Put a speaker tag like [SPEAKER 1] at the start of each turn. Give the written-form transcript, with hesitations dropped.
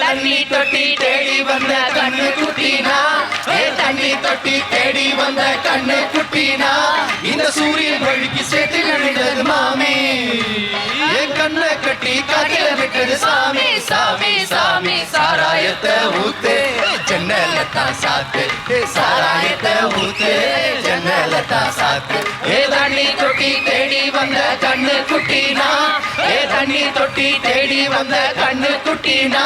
[SPEAKER 1] தண்ணி தொட்டி தேடி வந்த கண்ணு குட்டினா, தண்ணி தொட்டி தேடி வந்த கண்ணு குட்டினா, இந்த சூரியன் வழிக்கு சேர்த்து விழுந்தது மாமே, என் கண்ணை கட்டி காட்டில விட்டது சாமி. சாமி சாமி சாராயத்தை ஊத்து ஜன்னலத்தான் சாத்து, சாராயத்தை ஊத்து ஜன்னலத்தான் சாத்து. தண்ணி தொட்டி தேடி வந்த கண்ணு குட்டினா, தண்ணி தொட்டி தேடி வந்த கண்ணு குட்டினா.